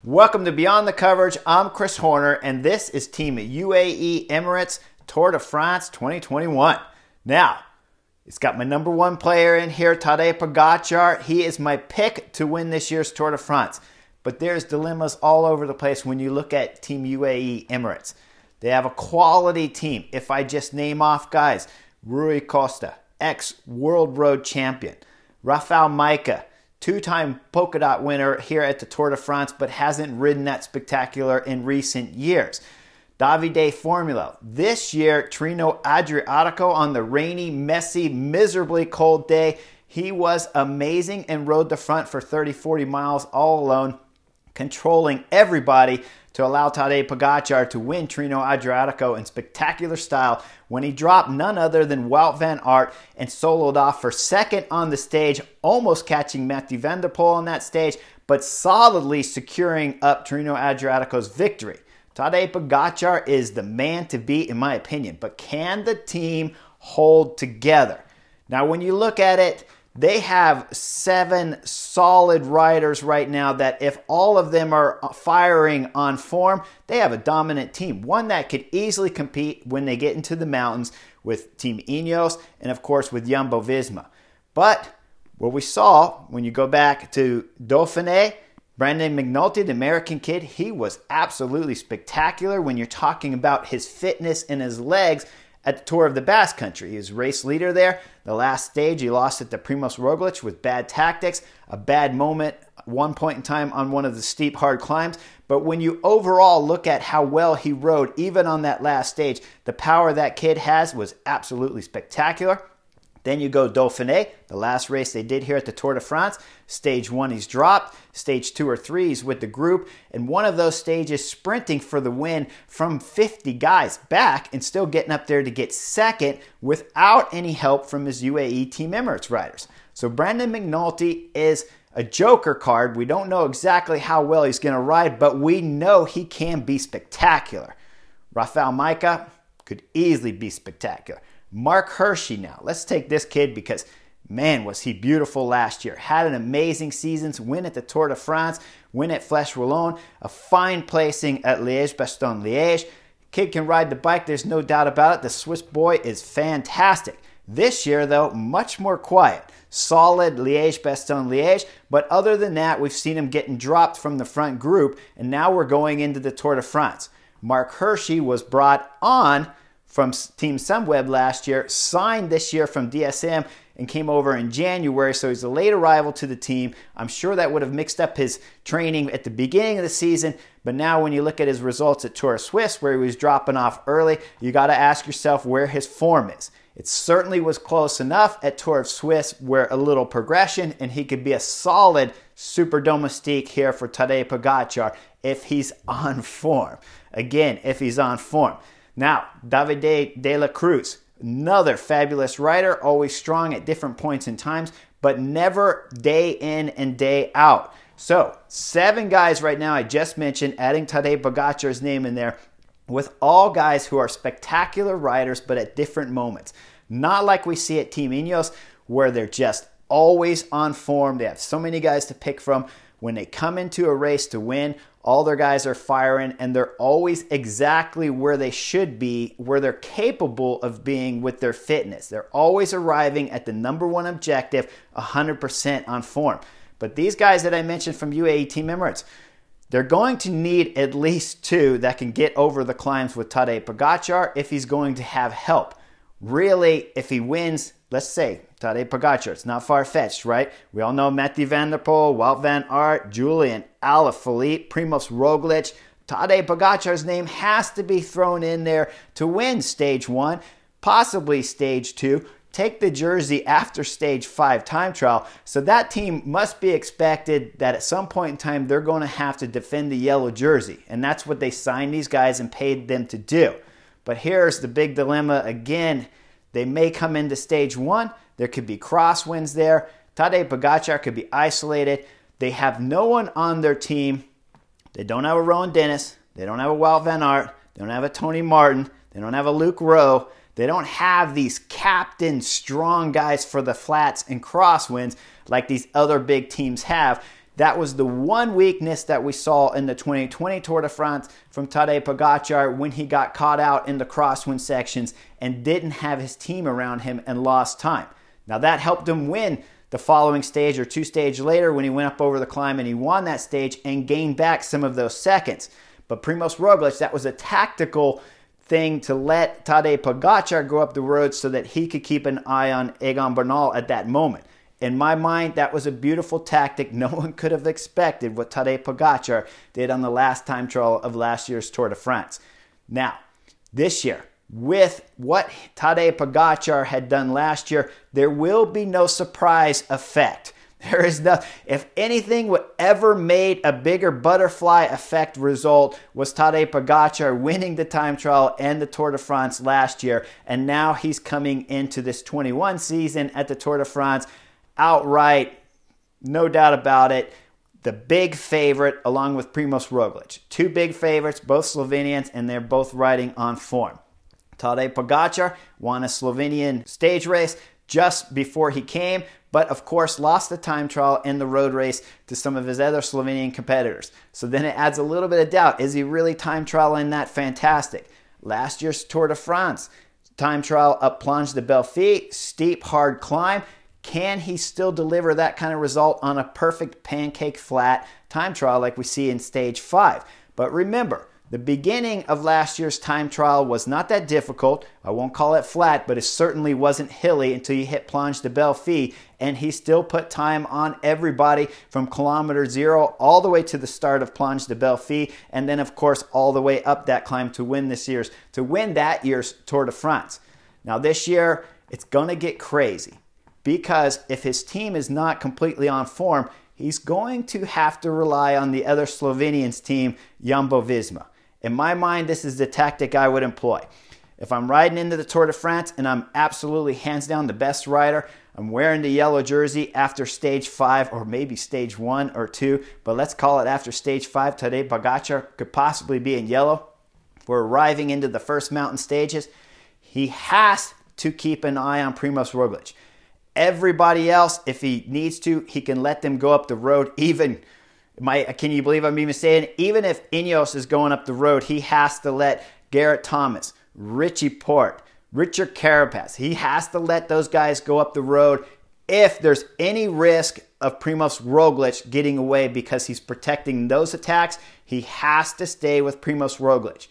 Welcome to Beyond the Coverage. I'm Chris Horner, and this is Team UAE Emirates Tour de France 2021. Now, it's got my number one player in here, Tadej Pogacar. He is my pick to win this year's Tour de France. But there's dilemmas all over the place when you look at Team UAE Emirates. They have a quality team. If I just name off guys, Rui Costa, ex-World Road Champion, Rafał Majka, two-time polka dot winner here at the Tour de France, but hasn't ridden that spectacular in recent years. Davide Formula. This year, Trino Adriatico on the rainy, messy, miserably cold day. He was amazing and rode the front for 30-40 miles all alone, controlling everybody to allow Tadej Pogacar to win Trino Adriatico in spectacular style when he dropped none other than Wout van Aert and soloed off for second on the stage, almost catching Mathieu van der Poel on that stage, but solidly securing up Trino Adriatico's victory. Tadej Pogacar is the man to beat in my opinion, but can the team hold together? Now when you look at it, they have 7 solid riders right now that if all of them are firing on form, they have a dominant team. One that could easily compete when they get into the mountains with Team Ineos and of course with Jumbo-Visma. But what we saw when you go back to Dauphiné, Brandon McNulty, the American kid, he was absolutely spectacular when you're talking about his fitness and his legs at the Tour of the Basque Country. He was race leader there. The last stage, he lost it to Primož Roglič with bad tactics, a bad moment one point in time on one of the steep, hard climbs. But when you overall look at how well he rode, even on that last stage, the power that kid has was absolutely spectacular. Then you go Dauphiné, the last race they did here at the Tour de France. Stage 1 he's dropped, stage 2 or 3 he's with the group, and one of those stages sprinting for the win from 50 guys back and still getting up there to get second without any help from his UAE Team Emirates riders. So Brandon McNulty is a joker card. We don't know exactly how well he's going to ride, but we know he can be spectacular. Rafał Majka could easily be spectacular. Mark Hirschi now. Let's take this kid because, man, was he beautiful last year. Had an amazing season, win at the Tour de France, win at Flèche Wallonne, a fine placing at Liège-Bastogne-Liège. Kid can ride the bike, there's no doubt about it. The Swiss boy is fantastic. This year, though, much more quiet. Solid Liège-Bastogne-Liège, but other than that, we've seen him getting dropped from the front group, and now we're going into the Tour de France. Mark Hirschi was brought on from Team Sunweb last year, signed this year from DSM and came over in January, so he's a late arrival to the team. I'm sure that would have mixed up his training at the beginning of the season, but now when you look at his results at Tour of Swiss, where he was dropping off early, you got to ask yourself where his form is. It certainly was close enough at Tour of Swiss where a little progression and he could be a solid super domestique here for Tadej Pogacar if he's on form. Again, if he's on form. Now, Davide de la Cruz, another fabulous rider, always strong at different points in times, but never day in and day out. So, 7 guys right now I just mentioned, adding Tadej Pogacar's name in there, with all guys who are spectacular riders, but at different moments. Not like we see at Team Ineos, where they're just always on form. They have so many guys to pick from. When they come into a race to win, all their guys are firing, and they're always exactly where they should be, where they're capable of being with their fitness. They're always arriving at the number one objective, 100% on form. But these guys that I mentioned from UAE Team Emirates, they're going to need at least 2 that can get over the climbs with Tadej Pogacar if he's going to have help. Really, if he wins, let's say Tadej Pogacar, it's not far-fetched, right? We all know Mathieu van der Poel, Wout van Aert, Julian Alaphilippe, Primož Roglič. Tadej Pogacar's name has to be thrown in there to win stage 1, possibly stage 2. Take the jersey after stage 5 time trial. So that team must be expected that at some point in time they're going to have to defend the yellow jersey. And that's what they signed these guys and paid them to do. But here's the big dilemma again. They may come into stage 1. There could be crosswinds there. Tadej Pogacar could be isolated. They have no one on their team. They don't have a Rowan Dennis. They don't have a Wout van Aert. They don't have a Tony Martin. They don't have a Luke Rowe. They don't have these captain strong guys for the flats and crosswinds like these other big teams have. That was the one weakness that we saw in the 2020 Tour de France from Tadej Pogacar when he got caught out in the crosswind sections and didn't have his team around him and lost time. Now that helped him win the following stage or 2 stages later when he went up over the climb and he won that stage and gained back some of those seconds. But Primož Roglič, that was a tactical thing to let Tadej Pogacar go up the road so that he could keep an eye on Egan Bernal at that moment. In my mind, that was a beautiful tactic. No one could have expected what Tadej Pogacar did on the last time trial of last year's Tour de France. Now, this year, with what Tadej Pogacar had done last year, there will be no surprise effect. There is no, if anything would ever made a bigger butterfly effect result was Tadej Pogacar winning the time trial and the Tour de France last year. And now he's coming into this 21 season at the Tour de France outright, no doubt about it, the big favorite along with Primož Roglič. 2 big favorites, both Slovenians, and they're both riding on form. Tadej Pogacar won a Slovenian stage race just before he came, but of course lost the time trial in the road race to some of his other Slovenian competitors. So then it adds a little bit of doubt. Is he really time trialing that fantastic? Last year's Tour de France, time trial up Planche de Belfi, steep, hard climb. Can he still deliver that kind of result on a perfect pancake flat time trial like we see in stage 5? But remember, the beginning of last year's time trial was not that difficult. I won't call it flat, but it certainly wasn't hilly until you hit Planche de Belfi, and he still put time on everybody from kilometer 0 all the way to the start of Planche de Belfi, and then of course all the way up that climb to win that year's Tour de France. Now this year, it's gonna get crazy, because if his team is not completely on form, he's going to have to rely on the other Slovenians team, Jumbo-Visma. In my mind, this is the tactic I would employ. If I'm riding into the Tour de France and I'm absolutely hands down the best rider, I'm wearing the yellow jersey after stage 5 or maybe stage 1 or 2, but let's call it after stage 5, Tadej Pogacar could possibly be in yellow. If we're arriving into the first mountain stages, he has to keep an eye on Primož Roglič. Everybody else, if he needs to, he can let them go up the road. Can you believe I'm even saying it? Even if Ineos is going up the road, he has to let Garrett Thomas, Richie Porte, Richard Carapaz, he has to let those guys go up the road if there's any risk of Primož Roglič getting away because he's protecting those attacks. He has to stay with Primož Roglič.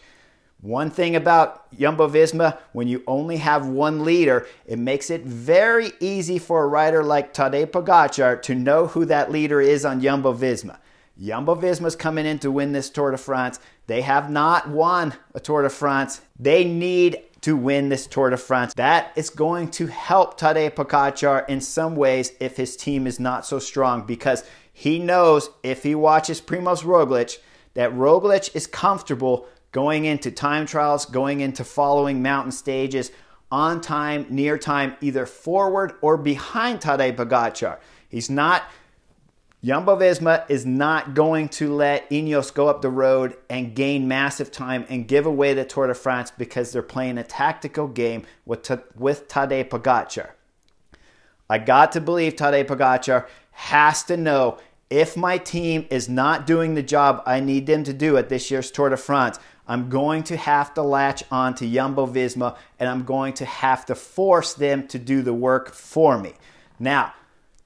One thing about Jumbo-Visma, when you only have one leader, it makes it very easy for a rider like Tadej Pogacar to know who that leader is on Jumbo-Visma. Jumbo-Visma's coming in to win this Tour de France. They have not won a Tour de France. They need to win this Tour de France. That is going to help Tadej Pogacar in some ways if his team is not so strong, because he knows if he watches Primož Roglič, that Roglič is comfortable going into time trials, going into following mountain stages, on time, near time, either forward or behind Tadej Pogacar. Jumbo-Visma is not going to let Ineos go up the road and gain massive time and give away the Tour de France because they're playing a tactical game with Tadej Pogacar. I got to believe Tadej Pogacar has to know, if my team is not doing the job I need them to do at this year's Tour de France, I'm going to have to latch on to Jumbo-Visma and I'm going to have to force them to do the work for me. Now,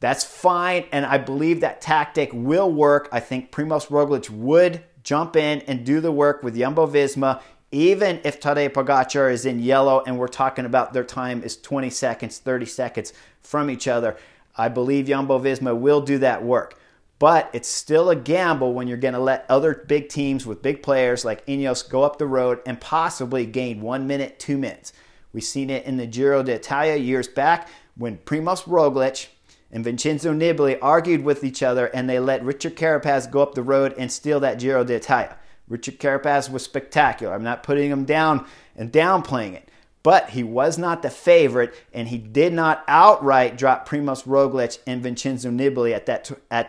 that's fine, and I believe that tactic will work. I think Primož Roglič would jump in and do the work with Jumbo-Visma, even if Tadej Pogacar is in yellow and we're talking about their time is 20 seconds, 30 seconds from each other. I believe Jumbo-Visma will do that work. But it's still a gamble when you're going to let other big teams with big players like Ineos go up the road and possibly gain 1 minute, 2 minutes. We've seen it in the Giro d'Italia years back when Primož Roglič and Vincenzo Nibali argued with each other and they let Richard Carapaz go up the road and steal that Giro d'Italia. Richard Carapaz was spectacular. I'm not putting him down and downplaying it. But he was not the favorite, and he did not outright drop Primož Roglič and Vincenzo Nibali at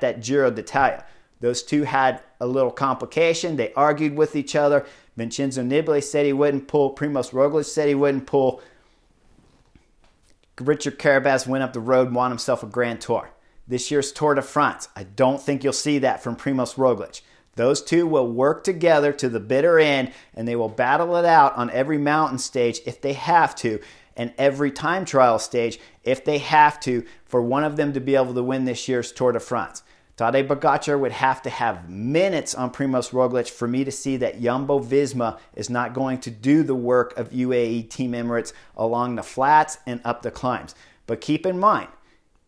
that Giro d'Italia. Those two had a little complication. They argued with each other. Vincenzo Nibali said he wouldn't pull. Primož Roglič said he wouldn't pull. Richard Carapaz went up the road and won himself a Grand Tour. this year's Tour de France. I don't think you'll see that from Primož Roglič. Those two will work together to the bitter end, and they will battle it out on every mountain stage if they have to, and every time trial stage if they have to, for one of them to be able to win this year's Tour de France. Tadej Pogacar would have to have minutes on Primož Roglič for me to see that Jumbo-Visma is not going to do the work of UAE Team Emirates along the flats and up the climbs. But keep in mind,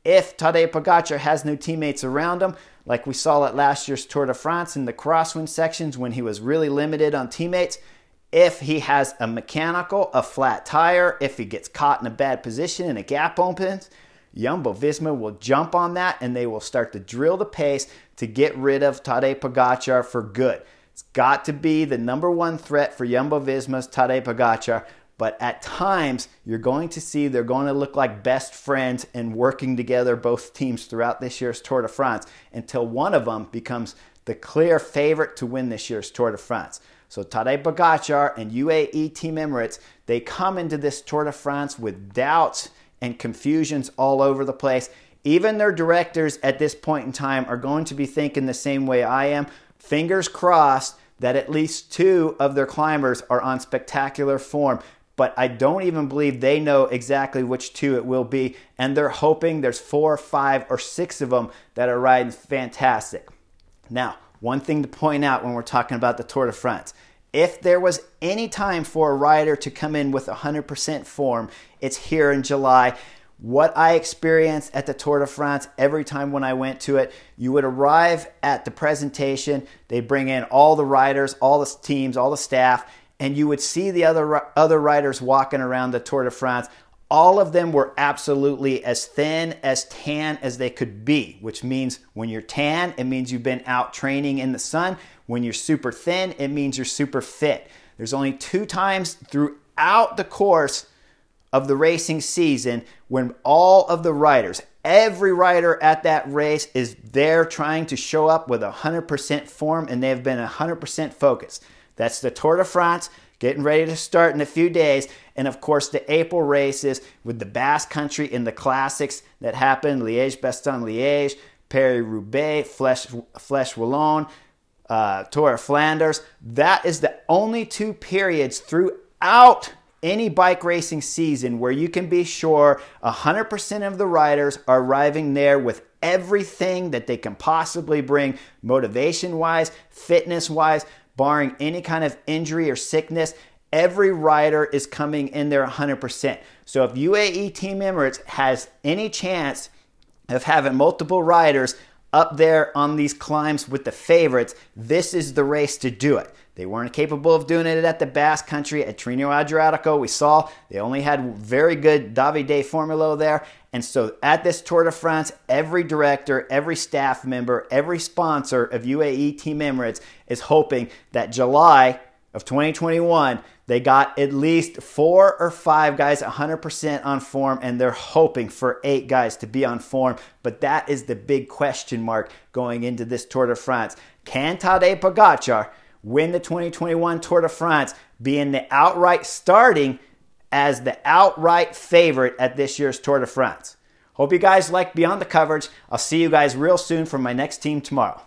if Tadej Pogacar has no teammates around him, like we saw at last year's Tour de France in the crosswind sections when he was really limited on teammates, if he has a mechanical, a flat tire, if he gets caught in a bad position and a gap opens, Jumbo-Visma will jump on that and they will start to drill the pace to get rid of Tadej Pogacar for good. It's got to be the number one threat for Jumbo-Visma's Tadej Pogacar, but at times you're going to see they're going to look like best friends and working together, both teams, throughout this year's Tour de France until one of them becomes the clear favorite to win this year's Tour de France. So Tadej Pogacar and UAE Team Emirates, they come into this Tour de France with doubts and confusions all over the place. Even their directors at this point in time are going to be thinking the same way I am. Fingers crossed that at least two of their climbers are on spectacular form, but I don't even believe they know exactly which two it will be, and they're hoping there's 4, 5, or 6 of them that are riding fantastic. Now, one thing to point out when we're talking about the Tour de France, if there was any time for a rider to come in with 100% form, it's here in July. What I experienced at the Tour de France every time when I went to it, you would arrive at the presentation, they'd bring in all the riders, all the teams, all the staff, and you would see the other riders walking around the Tour de France. All of them were absolutely as thin, as tan as they could be, which means when you're tan, it means you've been out training in the sun. When you're super thin, it means you're super fit. There's only 2 times throughout the course of the racing season when all of the riders, every rider at that race is there trying to show up with 100% form, and they have been 100% focused. That's the Tour de France, getting ready to start in a few days, and of course the April races with the Basque Country and the classics that happen, Liège-Bastogne-Liège, Paris-Roubaix, Flèche-Wallonne, Tour of Flanders. That is the only 2 periods throughout any bike racing season where you can be sure 100% of the riders are arriving there with everything that they can possibly bring, motivation-wise, fitness-wise, barring any kind of injury or sickness. Every rider is coming in there 100%. So if UAE Team Emirates has any chance of having multiple riders up there on these climbs with the favorites, this is the race to do it. They weren't capable of doing it at the Basque Country, at Trino Adriatico. We saw they only had very good Davide Formulo there. And so at this Tour de France, every director, every staff member, every sponsor of UAE Team Emirates is hoping that July of 2021, they got at least 4 or 5 guys 100% on form, and they're hoping for 8 guys to be on form. But that is the big question mark going into this Tour de France. Can Tadej Pogacar win the 2021 Tour de France, being the outright starting as the outright favorite at this year's Tour de France? Hope you guys like Beyond the Coverage. I'll see you guys real soon for my next team tomorrow.